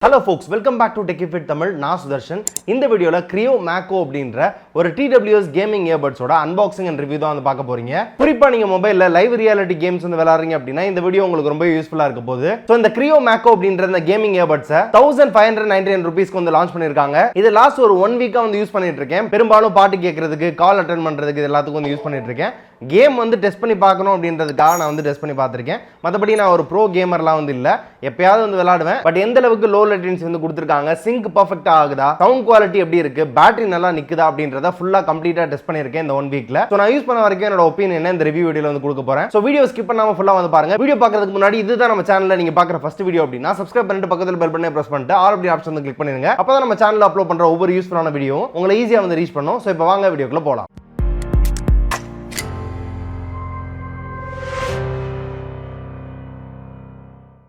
Hello folks, welcome back to Techie Fit Tamil. நான் சுதர்ஷன். இந்த வீடியோல Kreo MAKO அப்படின்ற ஒரு TWS கேமிங் earbuds ஓட அன்பாக்சிங் அண்ட் ரிவ்யூ தான் வந்து பார்க்க போறீங்க. குறிப்பா நீங்க மொபைல்ல லைவ் ரியாலிட்டி கேம்ஸ் வந்து விளையாடுறீங்க அப்படினா இந்த வீடியோ உங்களுக்கு ரொம்ப யூஸ்ஃபுல்லா இருக்க போகுது. சோ இந்த Kreo MAKO அப்படின்ற இந்த கேமிங் earbuds 1599 ரூபீஸ்க்கு வந்து லான்ச் பண்ணிருக்காங்க. இது லாஸ்ட் ஒரு 1 வீக்கா வந்து யூஸ் பண்ணிட்டு இருக்கேன். பெரும்பாலும் பாட்டு கேட்கிறதுக்கு, கால் அட்டெண்ட் பண்றதுக்கு எல்லாத்துக்கும் வந்து யூஸ் பண்ணிட்டு இருக்கேன். கேம் வந்து டெஸ்ட் பண்ணி பார்க்கணும் அப்படின்றதுக்காக நான் வந்து டெஸ்ட் பண்ணி பார்த்திருக்கேன். மற்றபடி நான் ஒரு ப்ரோ கேமர்லாம் வந்து இல்ல. எப்பயாவது வந்து விளையாடுவேன். பட் எந்த அளவுக்கு லோ லேட்டன்சி வந்து கொடுத்திருக்காங்க, சிங்க் பெர்ஃபெக்ட்டா ஆகுதா, சவுண்ட் குவாலிட்டி எப்படி இருக்கு, பேட்டரி நல்லா நிக்குதா அப்படின்றத ஃபுல்லா கம்ப்ளீட்டா டெஸ்ட் பண்ணிருக்கேன் இந்த 1 வீக்ல. சோ நான் யூஸ் பண்ண வரைக்கும் என்னோட ஒபினியன் இந்த ரிவ்யூ வீடியோல வந்து கொடுக்க போறேன். சோ வீடியோ ஸ்கிப் பண்ணாம ஃபுல்லா வந்து பாருங்க. வீடியோ பார்க்கிறதுக்கு முன்னாடி இதுதான் நம்ம சேனல்ல நீங்க பார்க்குற ஃபர்ஸ்ட் வீடியோ அப்படினா சப்ஸ்கிரைப் பண்ணிட்டு பக்கத்துல பெல் பட்டனை பிரஸ் பண்ணிட்டு ஆல் அப்படி ஆப்ஷன் வந்து கிளிக் பண்ணிருங்க. அப்பதான் நம்ம சேனல்ல அப்லோட் பண்ற ஒவ்வொரு யூஸ்ஃபுல்லான வீடியோ உங்களை ஈஸியா வந்து ரீச் பண்ணும். சோ இப்போ வாங்க வீடியோக்குள்ள போலாம்.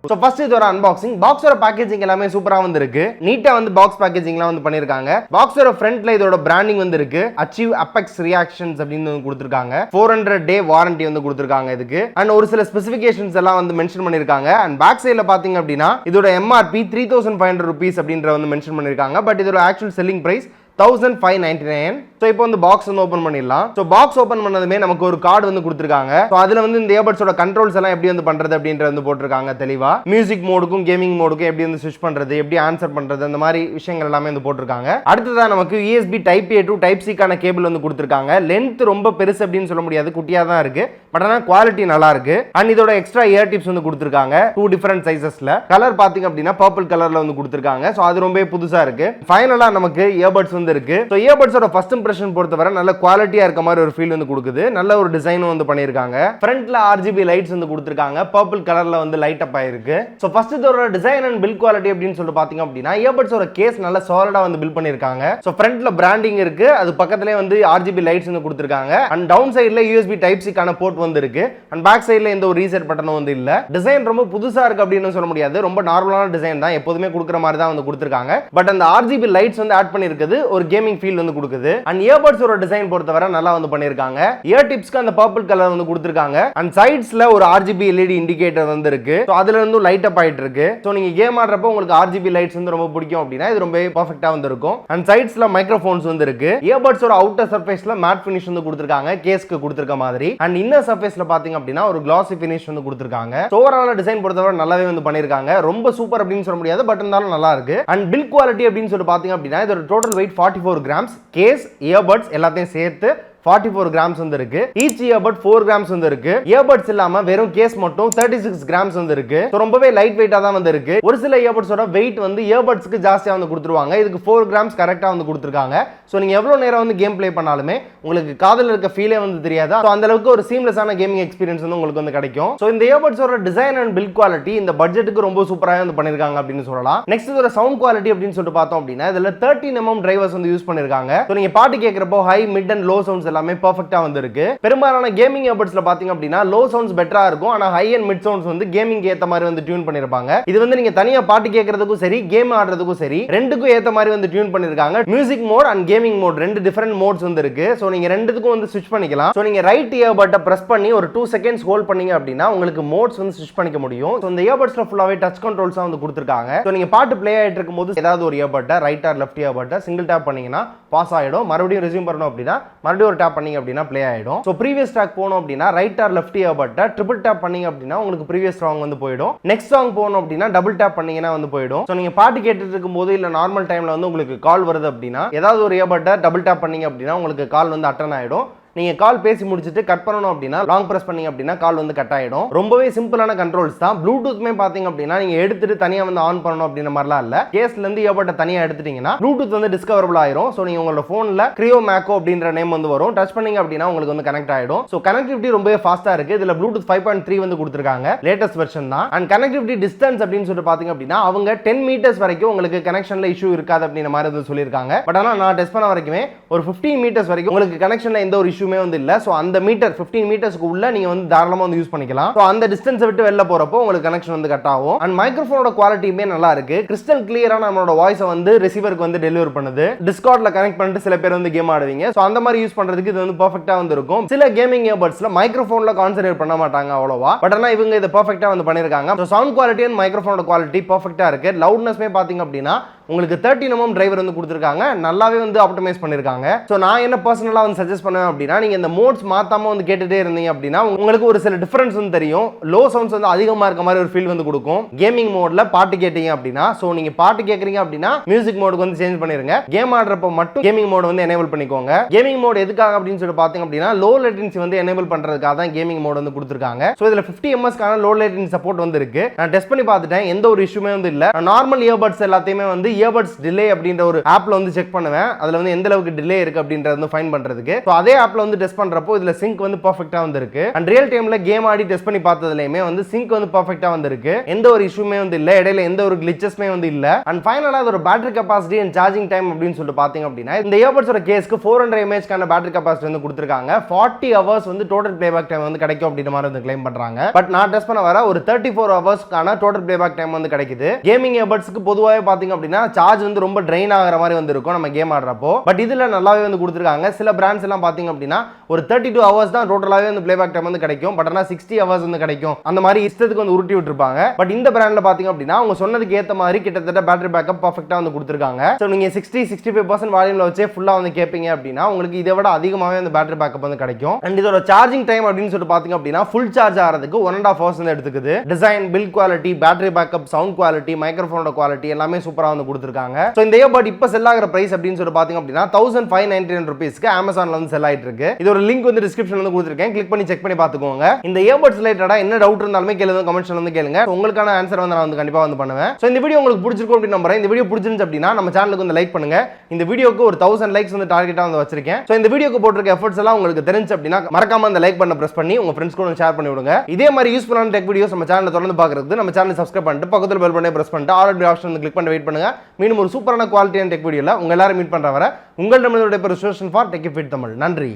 So first இது ஒரு unboxing. பாக்ஸோட பேக்கேஜிங் எல்லாமே சூப்பரா வந்து இருக்கு. நீட்டா வந்து பாக்ஸ் பேக்கேஜிங்லாம் வந்து பண்ணிருக்காங்க. பாக்ஸோட ஃப்ரண்ட்ல இதோட பிராண்டிங் வந்து இருக்கு. அச்சீவ் அபெக்ஸ் ரியாக்ஷன்ஸ் அப்படின்னு வந்து கொடுத்திருக்காங்க. 400 டே வாரண்டி வந்து கொடுத்திருக்காங்க இதுக்கு. அண்ட் ஒரு சில ஸ்பெசிஃபிகேஷன்ஸ் எல்லாம் வந்து மென்ஷன் பண்ணிருக்காங்க. அண்ட் பேக் சைடுல பாத்தீங்க அப்படினா இதோட MRP 3500 ரூபீஸ் அப்படின்ற வந்து மென்ஷன் பண்ணிருக்காங்க. பட் இதோட ஆக்சுவல் செல்லிங் பிரைஸ் 1599. சோ இப்போ வந்து பாக்ஸ் வந்து ஓபன் பண்ணிடலாம். சோ பாக்ஸ் ஓபன் பண்ணதுமே நமக்கு ஒரு கார்டு வந்து கொடுத்திருக்காங்க. சோ அதுல வந்து இந்த earbuds-ஓட கண்ட்ரோல்ஸ் எல்லாம் எப்படி வந்து பண்றது அப்படின்றது வந்து போட்டுருக்காங்க தெளிவா. மியூசிக் மோடுக்கும் கேமிங் மோடுக்கும் எப்படி வந்து ஸ்விட்ச் பண்றது, எப்படி ஆன்சர் பண்றது, அந்த மாதிரி விஷயங்கள் எல்லாமே வந்து போட்டுருக்காங்க. அடுத்ததா நமக்கு USB Type A to Type C கான கேபிள் வந்து கொடுத்திருக்காங்க. லென்த் ரொம்ப பெருசு அப்படின்னு சொல்ல முடியாது, குட்டியா தான் இருக்கு. பட் ஆனா குவாலிட்டி நல்லா இருக்கு. அண்ட் இதோட எக்ஸ்ட்ரா இயர் டிப்ஸ் வந்து கொடுத்திருக்காங்க 2 டிஃபரண்ட் சைஸஸ்ல. கலர் பாத்தீங்க அப்படினா பர்பிள் கலர்ல வந்து கொடுத்திருக்காங்க. சோ அது ரொம்ப புதுசா இருக்கு. ஃபைனலா நமக்கு earbuds வந்து இருக்கு. சோ earbuds-ஓட ஃபர்ஸ்ட் இம்ப்ரஷன் பொறுத்தவரை நல்ல குவாலிட்டியா இருக்க மாதிரி ஒரு ஃபீல் வந்து கொடுக்குது. நல்ல ஒரு டிசைனும் வந்து பண்ணிருக்காங்க. ஃப்ரண்ட்ல RGB லைட்ஸ் வந்து கொடுத்திருக்காங்க. பர்பிள் கலர்ல வந்து லைட் அப் ஆயிருக்கு. சோ ஃபர்ஸ்ட் இதோட டிசைன் அண்ட் பில்ட் குவாலிட்டி அப்படின்னு சொல்லிட்டு பாத்தீங்க அப்படினா earbuds-ஓட கேஸ் நல்ல சாலிடா வந்து பில்ட் பண்ணிருக்காங்க. சோ ஃப்ரண்ட்ல பிராண்டிங் இருக்கு. அது பக்கத்துலயே வந்து RGB லைட்ஸ் வந்து கொடுத்திருக்காங்க. அண்ட் டவுன் சைடுல USB Type C கான போர்ட் வந்து இருக்கு. அண்ட் பேக் சைடுல எந்த ஒரு ரீசெட் பட்டனும் வந்து இல்ல. டிசைன் ரொம்ப புதுசா இருக்கு அப்படின்னு சொல்ல முடியாது. ரொம்ப நார்மலான டிசைன் தான். எப்போதுமே கொடுக்குற மாதிரி தான் வந்து கொடுத்திருக்காங்க. பட் அந்த RGB லைட்ஸ் வந்து ஆட் பண்ணிருக்குது ஒரு கேமிங் ஃபீல் வந்து கொடுக்குது. அண்ட் earbuds-ஓட டிசைன் பொறுத்தவரை நல்லா வந்து பண்ணிருக்காங்க. இயர் டிப்ஸ்க்கு அந்த பர்பிள் கலர் வந்து கொடுத்திருக்காங்க. அண்ட் சைட்ஸ்ல ஒரு RGB LED இண்டிகேட்டர் வந்து இருக்கு. சோ அதுல இருந்து லைட் அப் ஆயிட்டு இருக்கு. சோ நீங்க கேம் ஆடுறப்போ உங்களுக்கு RGB லைட்ஸ் வந்து ரொம்ப பிடிக்கும் அப்படினா இது ரொம்ப பெர்ஃபெக்ட்டா வந்து இருக்கும். அண்ட் சைட்ஸ்ல மைக்ரோஃபோன்ஸ் வந்து இருக்கு. earbuds-ஓட அவுட்டர் சர்ஃபேஸ்ல மேட் ஃபினிஷ் வந்து கொடுத்திருக்காங்க கேஸ்க்கு கொடுத்திருக்க மாதிரி. அண்ட் இன்னர் சர்ஃபேஸ்ல பாத்தீங்க அப்படினா ஒரு glossy finish வந்து கொடுத்திருக்காங்க. சோ ஓவரால் டிசைன் பொறுத்தவரை நல்லாவே வந்து பண்ணிருக்காங்க. ரொம்ப சூப்பர் அப்படின்னு சொல்ல முடியாது, பட் இருந்தாலும் நல்லா இருக்கு. அண்ட் பில்ட் குவாலிட்டி அப்படின்னு சொல்லிட்டு பாத்தீங்க அப்படினா இதோட total weight 44 grams. Case earbuds எல்லாத்தையும் சேர்த்து 44 grams வந்து இருக்கு. ஈச் earbud 4 grams வந்து இருக்கு. earbuds இல்லாம வெறும் கேஸ் மட்டும் 36 grams வந்து இருக்கு. ரொம்பவே லைட் வெயிட்டா தான் வந்து இருக்கு. ஒரு சில earbuds-ஓட weight வந்து earbuds-க்கு ஜாஸ்தியா வந்து கொடுத்துருவாங்க. இதுக்கு 4 grams கரெக்ட்டா வந்து கொடுத்திருக்காங்க. சோ நீங்க எவ்வளவு நேரம் வந்து கேம் ப்ளே பண்ணாலுமே உங்களுக்கு காதுல இருக்க ஃபீலே வந்து தெரியாது. சோ அந்த அளவுக்கு ஒரு சீம்லெஸ்ஸான கேமிங் எக்ஸ்பீரியன்ஸ் வந்து உங்களுக்கு வந்து கிடைக்கும். சோ இந்த earbuds-ஓட டிசைன் அண்ட் பில்ட் குவாலிட்டி இந்த பட்ஜெட்டுக்கு ரொம்ப சூப்பரா வந்து பண்ணிருக்காங்க அப்படின்னு சொல்லலாம். நெக்ஸ்ட் இதோட சவுண்ட் குவாலிட்டி அப்படின்னு சொல்லிட்டு பார்த்தோம் அப்படினா இதுல 13 mm டிரைவர்ஸ் வந்து யூஸ் பண்ணிருக்காங்க. சோ நீங்க பாட்டு கேக்குறப்போ high, mid and low sounds எல்லாமே பெர்ஃபெக்ட்டா வந்து இருக்கு. பெரும்பாலான கேமிங் earbudsல பாத்தீங்க அப்படினா லோ சவுண்ட்ஸ் பெட்டரா இருக்கும். ஆனா ஹை அண்ட் மிட் சவுண்ட்ஸ் வந்து கேமிங் ஏத்த மாதிரி வந்து டியூன் பண்ணிருப்பாங்க. இது வந்து நீங்க தனியா பாட்டு கேக்குறதுக்கும் சரி, கேம் ஆடுறதுக்கும் சரி, ரெண்டுக்கும் ஏத்த மாதிரி வந்து டியூன் பண்ணிருக்காங்க. Music mode and gaming mode ரெண்டு டிஃபரண்ட் மோட்ஸ் வந்து இருக்கு. சோ நீங்க ரெண்டுத்துக்கும் வந்து ஸ்விட்ச் பண்ணிக்கலாம். சோ நீங்க ரைட் earbud-ஐ பிரஸ் பண்ணி ஒரு 2 செகண்ட்ஸ் ஹோல்ட் பண்ணீங்க அப்படினா உங்களுக்கு மோட்ஸ் வந்து ஸ்விட்ச் பண்ணிக்க முடியும். சோ இந்த earbudsல ஃபுல்லாவே டச் கண்ட்ரோல்ஸா வந்து கொடுத்திருக்காங்க. சோ நீங்க பாட்டு ப்ளே ஆயிட்டு இருக்கும்போது ஏதாவது ஒரு earbud-ஐ ரைட் ஆர் லெஃப்ட் earbud-ஐ சிங்கிள் டேப் பண்ணீங்கன்னா பாஸ் ஆயிடும். மறுபடியும் ரெஸ்யூம் பண்ணனும் அப்படினா மறுபடியும் ஒரு டேப் பண்ணீங்க அப்படினா ப்ளே ஆயிடும். சோ ப்ரீவியஸ் ட்ராக் போணும் அப்படினா ரைட் ஆர் லெஃப்ட் earbud-ஐ ட்ரிபிள் டேப் பண்ணீங்க அப்படினா உங்களுக்கு ப்ரீவியஸ் சாங் வந்து போய்டும். நெக்ஸ்ட் சாங் போணும் அப்படினா டபுள் டேப் பண்ணீங்கனா வந்து போய்டும். சோ நீங்க பாட்டு கேட்டுட்டு இருக்கும்போது இல்ல நார்மல் டைம்ல வந்து உங்களுக்கு கால் வருது அப்படினா ஏதாவது ஒரு earbud-ஐ டபுள் டேப் பண்ணீங்க அப்படினா உங்களுக்கு கால் வந்து அட்டெண்ட் ஆயிடும். நீங்க கால் பேசி முடிச்சிட்டு கட் பண்ணனும் அப்படினா லாங் பிரஸ் பண்ணீங்க அப்படினா கால் வந்து கட் ஆயிடும். ரொம்பவே சிம்பிளான கண்ட்ரோல்ஸ் தான். ப்ளூடூத்மே பாத்தீங்க அப்படினா நீங்க எடுத்துட்டு தனியா வந்து ஆன் பண்ணனும் அப்படின மாதிரிலாம் இல்ல. கேஸ்ல இருந்து earbud தனியா எடுத்துட்டீங்கன்னா ப்ளூடூத் வந்து டிஸ்கவரபிள் ஆயிரும். சோ நீங்க உங்களோட போன்ல Kreo MAKO அப்படின்ற நேம் வந்து வரும். டச் பண்ணீங்க அப்படினா உங்களுக்கு வந்து கனெக்ட் ஆயிடும். சோ கனெக்டிவிட்டி ரொம்பவே ஃபாஸ்டா இருக்கு. இதுல ப்ளூடூத் 5.3 வந்து கொடுத்திருக்காங்க. லேட்டஸ்ட் வெர்ஷன் தான். அண்ட் கனெக்டிவிட்டி டிஸ்டன்ஸ் அப்படின்னு சொல்லிட்டு பாத்தீங்க அப்படினா அவங்க 10 மீட்டர்ஸ் வரைக்கும் உங்களுக்கு கனெக்ஷன்ல இஷ்யூ இருக்காது அப்படின மாதிரி வந்து சொல்லிருக்காங்க. பட் ஆனா நான் டெஸ்ட் பண்ண வரைக்குமே ஒரு 15 மீட்டர்ஸ் வரைக்கும் உங்களுக்கு கனெக்ஷன்ல எந்த ஒரு இஷ்யூமே வந்து இல்ல. சோ அந்த மீட்டர் 15 மீட்டர்ஸ்க்கு உள்ள நீங்க வந்து தாராளமா வந்து யூஸ் பண்ணிக்கலாம். சோ அந்த டிஸ்டன்ஸ் விட்டு வெளில போறப்போ உங்களுக்கு கனெக்ஷன் வந்து கட் ஆகும். அண்ட் மைக்ரோஃபோனோட குவாலிட்டியுமே நல்லா இருக்கு. கிறிஸ்டல் கிளியரா நம்மளோட வாய்ஸை வந்து ரிசீவருக்கு வந்து டெலிவர் பண்ணுது. டிஸ்கார்ட்ல கனெக்ட் பண்ணிட்டு சில பேர் வந்து கேம் ஆடுவீங்க. சோ அந்த மாதிரி யூஸ் பண்றதுக்கு இது வந்து பெர்ஃபெக்ட்டா வந்து இருக்கும். சில கேமிங் இயர்பட்ஸ்ல மைக்ரோஃபோன்ல கான்சென்ட்ரேட் பண்ண மாட்டாங்க அவ்வளவா. பட் ஆனா இவங்க இத பெர்ஃபெக்ட்டா வந்து பண்ணிருக்காங்க. சோ சவுண்ட் குவாலிட்டி அண்ட் மைக்ரோஃபோனோட குவாலிட்டி பெர்ஃபெக்ட்டா இருக்கு. லவுட்னஸ்மே பாத்தீங்க அப்படின்னா உங்களுக்கு 13 mm டிரைவர் வந்து கொடுத்திருக்காங்க. நல்லாவே வந்து ஆப்டிமைஸ் பண்ணிருக்காங்க. சோ நான் என்ன பர்சனலா வந்து சஜஸ்ட் பண்ணுவேன் அப்படின்னா நீங்க இந்த மோட்ஸ் மாத்தாம வந்து கேட்டுட்டே இருந்தீங்க அப்படின்னா உங்களுக்கு ஒரு சில டிஃபரன்ஸ் வந்து தெரியும். லோ சவுண்ட்ஸ் வந்து அதிகமா இருக்க மாதிரி ஒரு ஃபீல் வந்து கொடுக்கும். கேமிங் மோட்ல பாட்டு கேட்டீங்க அப்படின்னா சோ நீங்க பாட்டு கேக்குறீங்க அப்படின்னா மியூசிக் மோடுக்கு வந்து சேஞ்ச் பண்ணிருங்க. கேம் ஆடுறப்ப மட்டும் கேமிங் மோட் வந்து எனேபிள் பண்ணிக்கோங்க. கேமிங் மோட் எதுக்காக அப்படின்னு சொல்லி பாத்தீங்க அப்படின்னா லோ லேட்டன்சி வந்து எனேபிள் பண்றதுக்காக தான் கேமிங் மோட் வந்து கொடுத்திருக்காங்க. சோ இதுல 50 ms கான லோ லேட்டன்சி சப்போர்ட் வந்து இருக்கு. நான் டெஸ்ட் பண்ணி பார்த்துட்டேன். எந்த ஒரு இஷ்யூமே வந்து இல்ல. நார்மல் இயர்பட்ஸ் எல்லாத்தையுமே வந்து இயர்பட்ஸ் டிலே அப்படின்ற ஒரு ஆப்ல வந்து செக் பண்ணுவேன். அதுல வந்து எந்த அளவுக்கு டிலே இருக்கு அப்படின்றது வந்து ஃபைண்ட் பண்றதுக்கு. சோ அதே ஆப்ல வந்து டெஸ்ட் பண்றப்போ இதுல சிங்க் வந்து பெர்ஃபெக்ட்டா வந்து இருக்கு. அண்ட் ரியல் டைம்ல கேம் ஆடி டெஸ்ட் பண்ணி பார்த்ததுலயுமே வந்து சிங்க் வந்து பெர்ஃபெக்ட்டா வந்து இருக்கு. எந்த ஒரு இஷ்யூமே வந்து இல்ல. இடையில எந்த ஒரு கிளிச்சஸ்மே வந்து இல்ல. அண்ட் ஃபைனலா அதோட battery capacity and charging time அப்படின்னு சொல்லிட்டு பாத்தீங்க அப்படின்னா இந்த இயர்பட்ஸோட கேஸ்க்கு 400 mAh கான பேட்டரி கெபாசிட்டி வந்து கொடுத்திருக்காங்க. 40 hours வந்து டோட்டல் பிளேபேக் டைம் வந்து கிடைக்கும் அப்படின்ற மாதிரி வந்து கிளைம் பண்றாங்க. பட் நான் டெஸ்ட் பண்ண வர ஒரு 34 hours கான டோட்டல் பிளேபேக் டைம் வந்து கிடைக்குது. கேமிங் இயர்பட்ஸ்க்கு பொதுவாவே பாத்தீங்க அப்படின்னா சார்ஜ் வந்து ரொம்ப ட்ரெயின் ஆகிற மாதிரி வந்து இருக்கும் நம்ம கேம் ஆடுறப்போ. பட் இதுல நல்லாவே வந்து கொடுத்திருக்காங்க. சில பிராண்ட்ஸ் எல்லாம் பாத்தீங்க அப்படின்னா ஒரு 32 hours தான் டோட்டலாவே வந்து பிளேபேக் டைம் வந்து கிடைக்கும். பட் ஆனா 60 hours வந்து கிடைக்கும். அந்த மாதிரி இஷ்டத்துக்கு வந்து உருட்டி விட்டுருப்பாங்க. பட் இந்த பிராண்ட்ல பாத்தீங்க அப்படின்னா அவங்க சொன்னதுக்கு ஏத்த மாதிரி கிட்டத்தட்ட பேட்டரி பேக்கப் பெர்ஃபெக்ட்டா வந்து கொடுத்திருக்காங்க. சோ நீங்க 60-65% வால்யூம்ல வச்சே ஃபுல்லா வந்து கேப்பீங்க அப்படின்னா உங்களுக்கு இதை விட அதிகமாவே அந்த பேட்டரி பேக்கப் வந்து கிடைக்கும். அண்ட் இதோட சார்ஜிங் டைம் அப்படின்னு சொல்லிட்டு பாத்தீங்க அப்படின்னா ஃபுல் சார்ஜ் ஆகிறதுக்கு 1.5 hours வந்து எடுத்துக்குது. Design, build quality, battery backup, sound quality, மைக்ரோஃபோனோட குவாலிட்டி எல்லாமே சூப்பரா வந்து கொடுத்திருக்காங்க. சோ இந்த இயர்பட் இப்ப செல் ஆகிற பிரைஸ் அப்படின்னு சொல்லிட்டு பாத்தீங்க அப்படின்னா 1599 rupeesக்கு Amazonல வந்து செல் ஆயிட்டு இருக்கு. இது ஒரு லிங்க் வந்து டிஸ்கிரிப்ஷன்ல வந்து கொடுத்திருக்கேன். கிளிக் பண்ணி செக் பண்ணி பாத்துக்கோங்க. இந்த இயர்பட்ஸ் ரிலேட்டடா என்ன டவுட் இருந்தாலுமே கேளுங்க, கமெண்ட்ஸ்ல வந்து கேளுங்க. உங்களுக்கான ஆன்சர் வந்து நான் வந்து கண்டிப்பா வந்து பண்ணுவேன். சோ இந்த வீடியோ உங்களுக்கு பிடிச்சிருக்கும் அப்படி நம்புறேன். இந்த வீடியோ பிடிச்சிருந்துச்சு அப்படின்னா நம்ம சேனலுக்கு வந்து லைக் பண்ணுங்க. இந்த வீடியோக்கு ஒரு 1000 லைக்ஸ் வந்து டார்கெட்டா வந்து வச்சிருக்கேன். சோ இந்த வீடியோக்கு போட்டிருக்க எஃபர்ட்ஸ் எல்லாம் உங்களுக்கு தெரிஞ்சு அப்படின்னா மறக்காம அந்த லைக் பட்டனை பிரஸ் பண்ணி உங்க ஃப்ரெண்ட்ஸ் கூட ஷேர் பண்ணி விடுங்க. இதே மாதிரி யூஸ்ஃபுல்லான டெக் வீடியோஸ் நம்ம சேனல்ல தொடர்ந்து பார்க்கிறதுக்கு நம்ம சேனலை சப்ஸ்கிரைப் பண்ணிட்டு பக்கத்துல பெல் பட்டனை பிரஸ் பண்ணிட்டு ஆல் ஆப்ஷன் வந்து கிளிக் பண்ணி வெயிட் பண்ணுங்க. மீண்டும் ஒரு சூப்பரான குவாலிட்டியான டெக் வீடியோல உங்க எல்லாரும் மீட் பண்ற வர உங்களிடமிருந்து விடைபெறும் சோஷன் ஃபார் டெக்கி ஃபிட் தமிழ். நன்றி.